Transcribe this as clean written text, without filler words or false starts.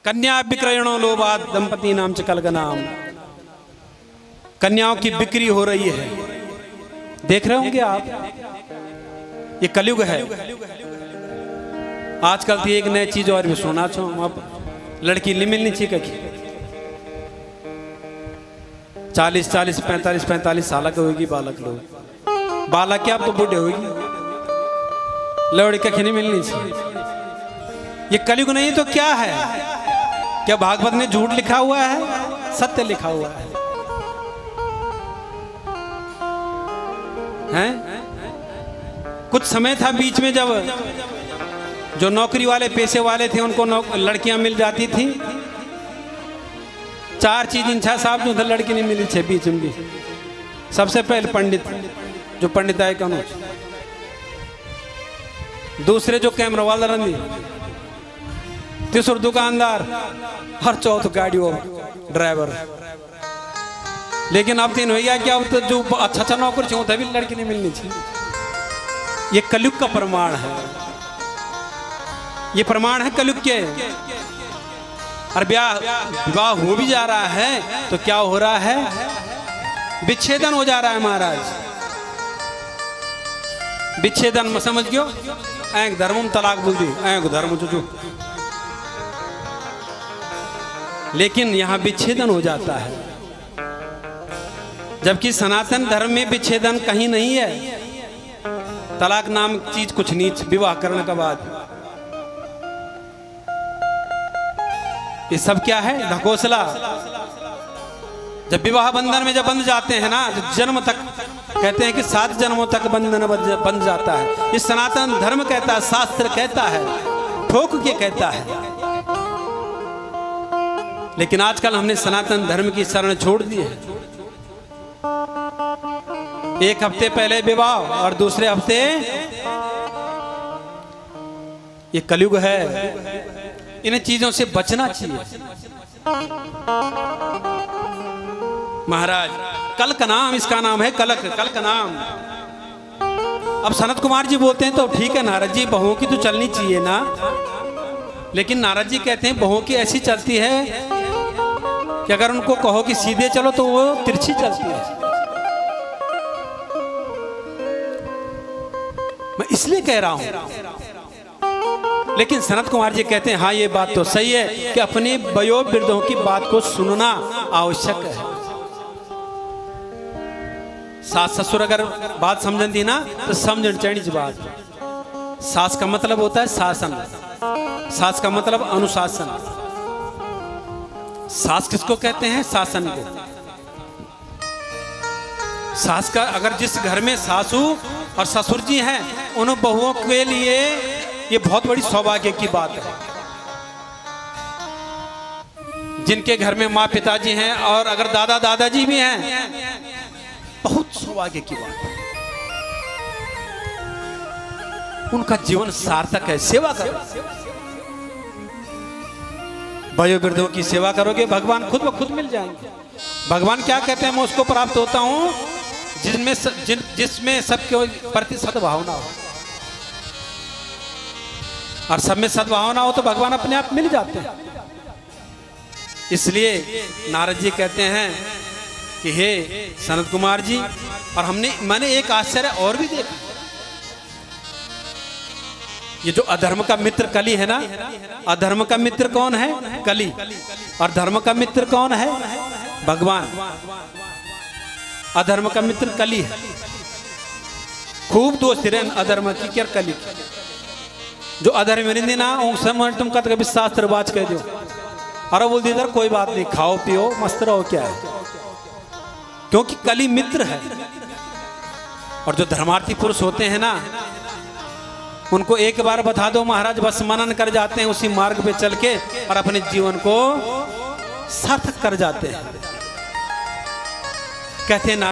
कन्या विक्रयणों लोभात दंपति नाम च कलगनाम। कन्याओं की बिक्री हो रही है, देख रहे होंगे आप, ये कलयुग है। आजकल तो एक नई चीज और भी सुना छो, अब लड़की नहीं मिलनी चाहिए। 40-40, 45-45 साल के होगी बालक लोग, बालक क्या अब तो बूढ़े होगी, लड़की कहीं नहीं मिलनी चाहिए। ये कलयुग नहीं तो क्या है? क्या भागवत ने झूठ लिखा हुआ है? सत्य लिखा हुआ है, हैं? कुछ समय था बीच में जब जो नौकरी वाले पैसे वाले थे उनको लड़कियां मिल जाती थी। 4 चीज इंछा साहब जो था लड़की नहीं मिली छे बीच में भी। सबसे पहले पंडित, जो पंडित आए कौन, दूसरे जो कैमरा वाला रंदी, तीसरा दुकानदार, हर चौथ गाड़ी वो ड्राइवर। लेकिन अब 3 हो गया क्या, अब तो जो अच्छा नौकर चाहिए तभी लड़की नहीं मिलनी चाहिए। ये कलयुग का प्रमाण है, ये प्रमाण है कलयुग के। और विवाह हो भी जा रहा है तो क्या हो रहा है? विच्छेदन हो जा रहा है महाराज, विच्छेदन समझ गयो। ऐक धर्म तलाक बोल दी, ऐक धर्म जो, लेकिन यहां विच्छेदन हो जाता है, जबकि सनातन धर्म में विच्छेदन कहीं नहीं है। तलाक नाम चीज कुछ नीच, विवाह करने के बाद ये सब क्या है? ढकोसला। जब विवाह बंधन में जब बंध जाते हैं ना, जन्म तक कहते हैं कि 7 जन्मों तक बंधन बंध जाता है। ये सनातन धर्म कहता है, शास्त्र कहता है, ठोक के कहता है। लेकिन आजकल हमने सनातन धर्म की शरण छोड़ दी है। 1 हफ्ते पहले विवाह और दूसरे हफ्ते, ये कलयुग है, इन चीजों से बचना चाहिए महाराज। कल का नाम, इसका नाम है कलक, कल का नाम। अब सनत कुमार जी बोलते हैं तो ठीक है नारद जी, बहुओं की तो चलनी चाहिए ना, लेकिन नारद जी कहते हैं बहुओं की ऐसी चलती है कि अगर उनको कहो कि सीधे चलो तो वो तिरछी चलती है। मैं इसलिए कह रहा हूं। लेकिन सनत कुमार जी कहते हैं हाँ ये बात तो सही है कि अपने वयोवृद्धों की बात को सुनना आवश्यक है। सास ससुर अगर बात समझन दी ना तो समझन चाहिए बात। सास का मतलब होता है शासन, सास का मतलब अनुशासन। सास किसको कहते हैं? शासन को। सास का, अगर जिस घर में सासू और ससुर जी हैं, उन बहुओं के लिए ये बहुत बड़ी सौभाग्य की बात है। जिनके घर में माँ पिताजी हैं और अगर दादा दादाजी भी हैं, बहुत सौभाग्य की बात है। उनका जीवन सार्थक है। सेवा करो, वयोवृद्धों की सेवा करोगे, भगवान खुद ब खुद मिल जाएंगे। भगवान क्या कहते हैं? मैं उसको प्राप्त होता हूं जिसमें सबके प्रति सद्भावना हो। और सब में सद्भावना हो तो भगवान अपने आप मिल जाते हैं। इसलिए नारद जी कहते हैं कि हे सनत कुमार जी, और मैंने एक आश्चर्य और भी देखा। ये जो अधर्म का मित्र कली है ना, अधर्म का मित्र कौन है? कली। और धर्म का मित्र कौन है? भगवान। अधर्म का मित्र कली है। खूब दोस्त रहे अधर्म की क्या कली की। जो अधर्म रिंदी ना तुम कत कभी शास्त्र बाज कह दो, अरे बोल दीदार कोई बात नहीं, खाओ पियो मस्त रहो, क्या है, क्योंकि कली मित्र है। और जो धर्मार्थी पुरुष होते हैं ना, उनको एक बार बता दो महाराज, बस मनन कर जाते हैं उसी मार्ग पे चल के और अपने जीवन को सार्थक कर जाते हैं। कहते हैं ना